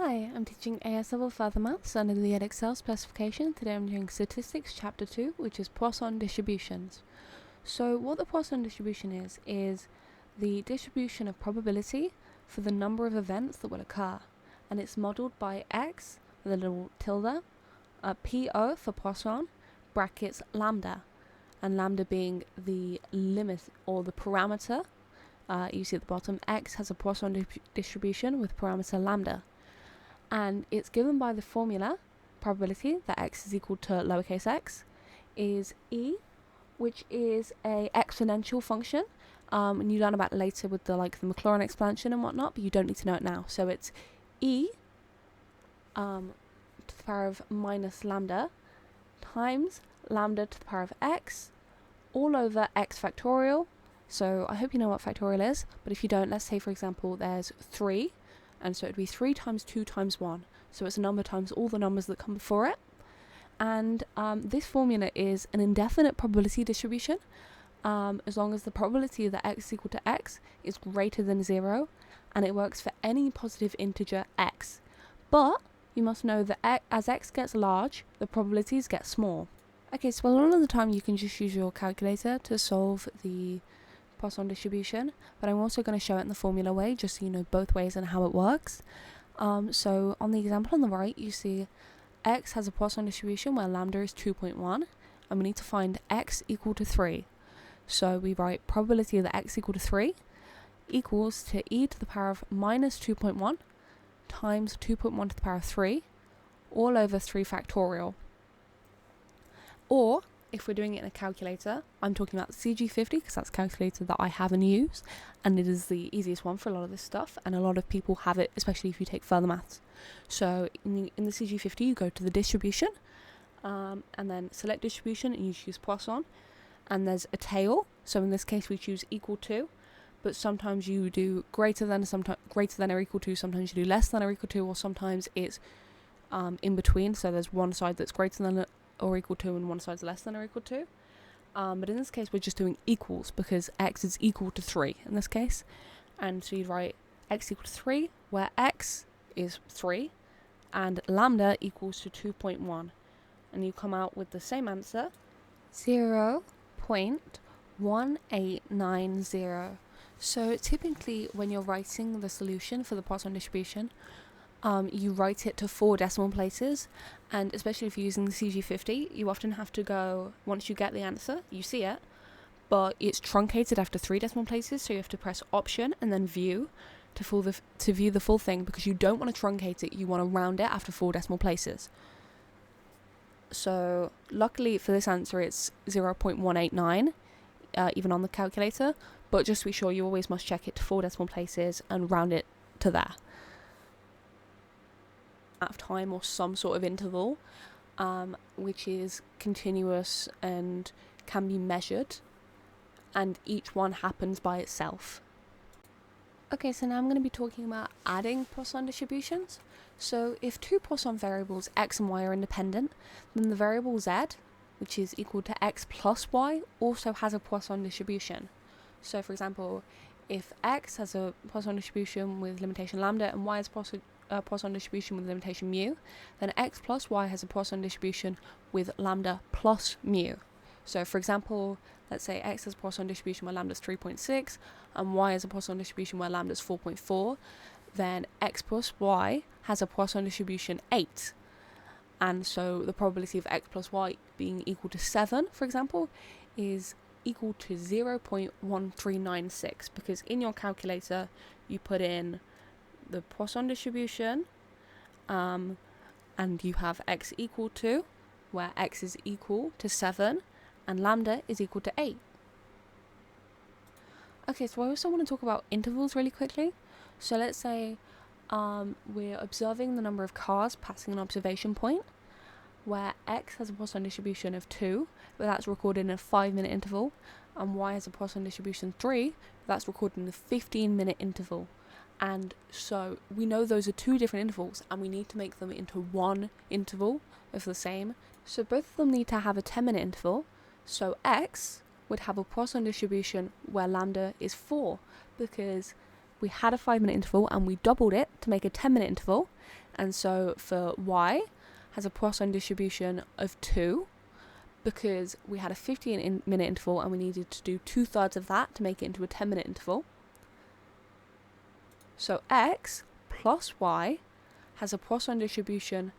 Hi, I'm teaching AS Level Further Maths under the Edexcel specification. Today I'm doing Statistics Chapter 2, which is Poisson distributions. So what the Poisson distribution is the distribution of probability for the number of events that will occur. And it's modelled by X, with a little tilde, PO for Poisson, brackets lambda, and lambda being the limit or the parameter. You see at the bottom, X has a Poisson distribution with parameter lambda. And it's given by the formula probability that x is equal to lowercase x is e, which is a exponential function, and you learn about it later with the Maclaurin expansion and whatnot, but you don't need to know it now. So it's e to the power of minus lambda times lambda to the power of x all over x factorial. So I hope you know what factorial is, but if you don't, let's say for example there's 3, and so it would be 3 times 2 times 1. So it's a number times all the numbers that come before it. And this formula is an indefinite probability distribution, as long as the probability that x is equal to x is greater than 0, and it works for any positive integer x. But you must know that as x gets large, the probabilities get small. Okay, so a lot of the time you can just use your calculator to solve the Poisson distribution, but I'm also going to show it in the formula way, just so you know both ways and how it works. So on the example on the right, you see x has a Poisson distribution where lambda is 2.1, and we need to find x equal to 3. So we write probability that x equal to 3 equals to e to the power of minus 2.1 times 2.1 to the power of 3 all over 3 factorial. Or if we're doing it in a calculator, I'm talking about the CG50 because that's a calculator that I have and use, and it is the easiest one for a lot of this stuff, and a lot of people have it, especially if you take further maths. So in the CG50 you go to the distribution, and then select distribution and you choose Poisson, and there's a tail, so in this case we choose equal to, but sometimes you do greater than or equal to, sometimes you do less than or equal to, or sometimes it's in between, so there's one side that's greater than or equal to and one side's less than or equal to. But in this case we're just doing equals because x is equal to 3 in this case. And so you'd write x equal to 3 where x is 3 and lambda equals to 2.1. And you come out with the same answer, 0.1890. So typically when you're writing the solution for the Poisson distribution, you write it to 4 decimal places, and especially if you're using the CG50, you often have to go, once you get the answer, you see it, but it's truncated after 3 decimal places, so you have to press option and then view to view the full thing, because you don't want to truncate it, you want to round it after 4 decimal places. So luckily for this answer it's 0.189, even on the calculator, but just to be sure you always must check it to 4 decimal places and round it to there. Of time or some sort of interval, which is continuous and can be measured, and each one happens by itself. Okay, so now I'm going to be talking about adding Poisson distributions. So if 2 Poisson variables x and y are independent, then the variable z, which is equal to x plus y, also has a Poisson distribution. So for example, if x has a Poisson distribution with limitation lambda and y has Poisson distribution with limitation mu, then x plus y has a Poisson distribution with lambda plus mu. So for example, let's say x has a Poisson distribution where lambda is 3.6 and y has a Poisson distribution where lambda is 4.4, then x plus y has a Poisson distribution 8. And so the probability of x plus y being equal to 7, for example, is equal to 0.1396, because in your calculator you put in the Poisson distribution, and you have x equal to, where x is equal to 7 and lambda is equal to 8. Okay, so I also want to talk about intervals really quickly. So let's say we're observing the number of cars passing an observation point, where x has a Poisson distribution of 2, but that's recorded in a 5-minute interval, and y has a Poisson distribution 3, but that's recorded in a 15-minute interval. And so we know those are 2 different intervals, and we need to make them into one interval of the same. So both of them need to have a 10-minute interval. So x would have a Poisson distribution where lambda is 4, because we had a 5-minute interval and we doubled it to make a 10-minute interval, And so for y has a Poisson distribution of 2, because we had a 15-minute interval and we needed to do 2/3 of that to make it into a 10-minute interval. So x plus y has a Poisson distribution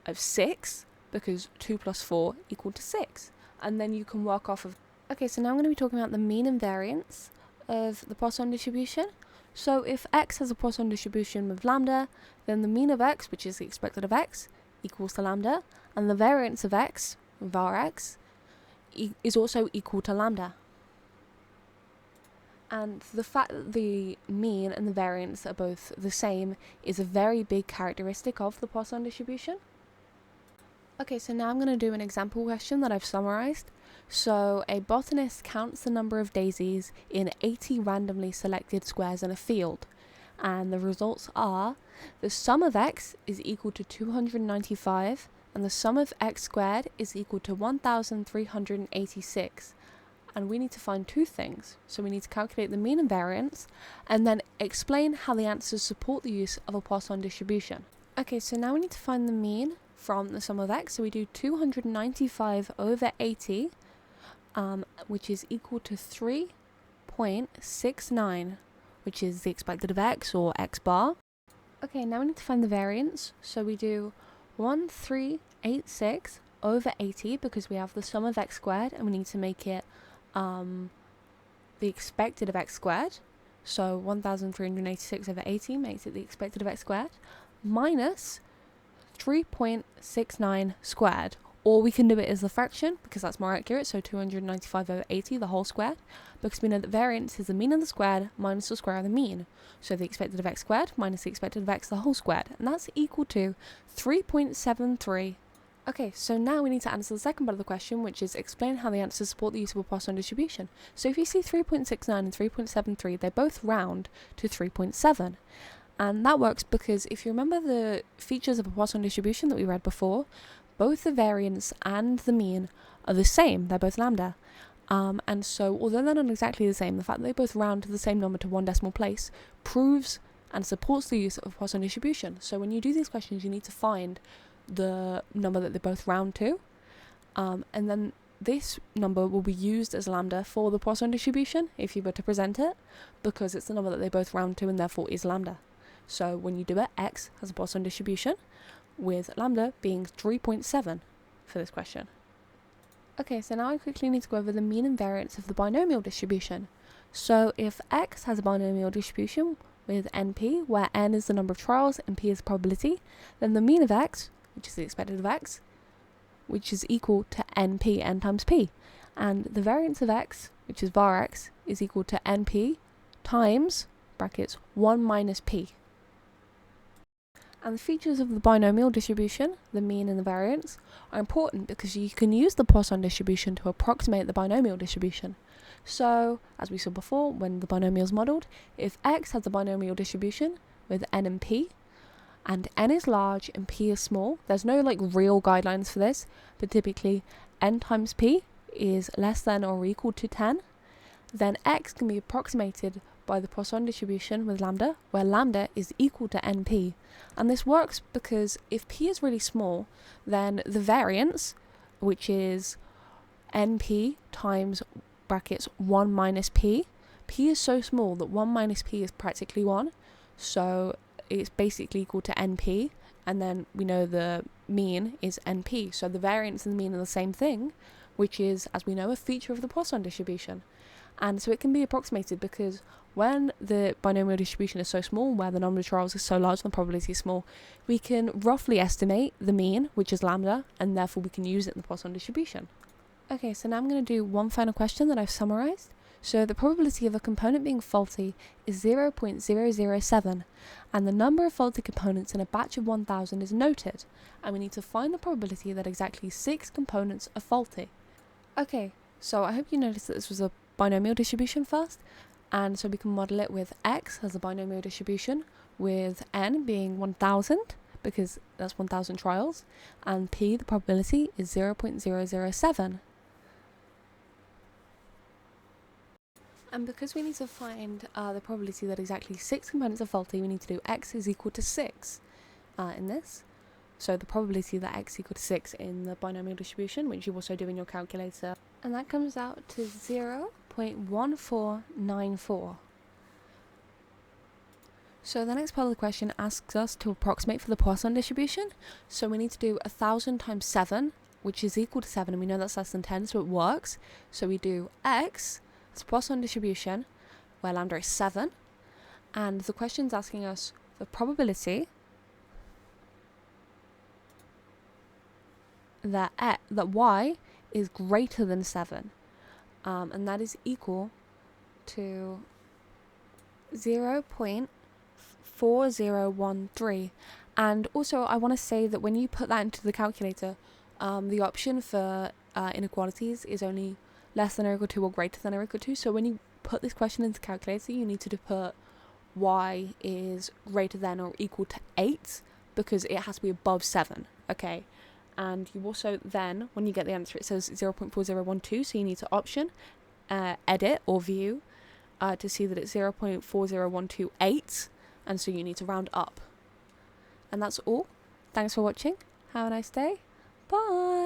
of 6, because 2 plus 4 equal to 6. And then you can work off of... Okay, so now I'm going to be talking about the mean and variance of the Poisson distribution. So if x has a Poisson distribution with lambda, then the mean of x, which is the expected of x, equals to lambda, and the variance of x, var x, is also equal to lambda. And the fact that the mean and the variance are both the same is a very big characteristic of the Poisson distribution. Okay, so now I'm going to do an example question that I've summarized. So a botanist counts the number of daisies in 80 randomly selected squares in a field, and the results are the sum of x is equal to 295 and the sum of x squared is equal to 1386. And we need to find two things. So we need to calculate the mean and variance and then explain how the answers support the use of a Poisson distribution. Okay, so now we need to find the mean from the sum of x. So we do 295 over 80, which is equal to 3.69, which is the expected of x, or x bar. Okay, now we need to find the variance. So we do 1386 over 80, because we have the sum of x squared and we need to make it the expected of x squared. So 1386 over 80 makes it the expected of x squared, minus 3.69 squared, or we can do it as the fraction because that's more accurate, so 295 over 80, the whole squared, because we know that variance is the mean of the squared minus the square of the mean, so the expected of x squared minus the expected of x, the whole squared, and that's equal to 3.73. Okay, so now we need to answer the second part of the question, which is explain how the answers support the use of a Poisson distribution. So if you see 3.69 and 3.73, they both round to 3.7. And that works because if you remember the features of a Poisson distribution that we read before, both the variance and the mean are the same. They're both lambda. And so, although they're not exactly the same, the fact that they both round to the same number to one decimal place proves and supports the use of a Poisson distribution. So when you do these questions, you need to find the number that they both round to, and then this number will be used as lambda for the Poisson distribution if you were to present it, because it's the number that they both round to and therefore is lambda. So when you do it, x has a Poisson distribution with lambda being 3.7 for this question. Okay, so now I quickly need to go over the mean and variance of the binomial distribution. So if x has a binomial distribution with NP, where n is the number of trials and p is the probability, then the mean of x, which is the expected of x, which is equal to NP, n times p. And the variance of x, which is var x, is equal to NP times, brackets, 1 minus p. And the features of the binomial distribution, the mean and the variance, are important because you can use the Poisson distribution to approximate the binomial distribution. So, as we saw before, when the binomial is modelled, if x has a binomial distribution with n and p, and n is large and p is small, there's no real guidelines for this, but typically n times p is less than or equal to 10, then x can be approximated by the Poisson distribution with lambda, where lambda is equal to np. And this works because if p is really small, then the variance, which is np times brackets 1 minus p is so small that 1 minus p is practically 1, so it's basically equal to np, and then we know the mean is np, so the variance and the mean are the same thing, which is, as we know, a feature of the Poisson distribution. And so it can be approximated because when the binomial distribution is so small, where the number of trials is so large and the probability is small, we can roughly estimate the mean, which is lambda, and therefore we can use it in the Poisson distribution. Okay, so now I'm going to do one final question that I've summarized. So the probability of a component being faulty is 0.007, and the number of faulty components in a batch of 1000 is noted, and we need to find the probability that exactly 6 components are faulty. Okay, so I hope you noticed that this was a binomial distribution first, and so we can model it with x as a binomial distribution with n being 1000 because that's 1000 trials, and p, the probability, is 0.007. And because we need to find the probability that exactly 6 components are faulty, we need to do x is equal to 6. in this. So the probability that x equal to 6 in the binomial distribution, which you also do in your calculator. And that comes out to 0.1494. So the next part of the question asks us to approximate for the Poisson distribution. So we need to do 1,000 times 7, which is equal to 7, and we know that's less than 10, so it works. So we do x, it's Poisson distribution, where lambda is 7, and the question's asking us the probability that y is greater than 7, and that is equal to 0.4013. And also I want to say that when you put that into the calculator, the option for inequalities is only less than or equal to or greater than or equal to. So when you put this question into the calculator, you need to put y is greater than or equal to 8, because it has to be above 7, okay? And you also then, when you get the answer, it says 0.4012, so you need to option, edit or view, to see that it's 0.40128, and so you need to round up. And that's all. Thanks for watching. Have a nice day. Bye.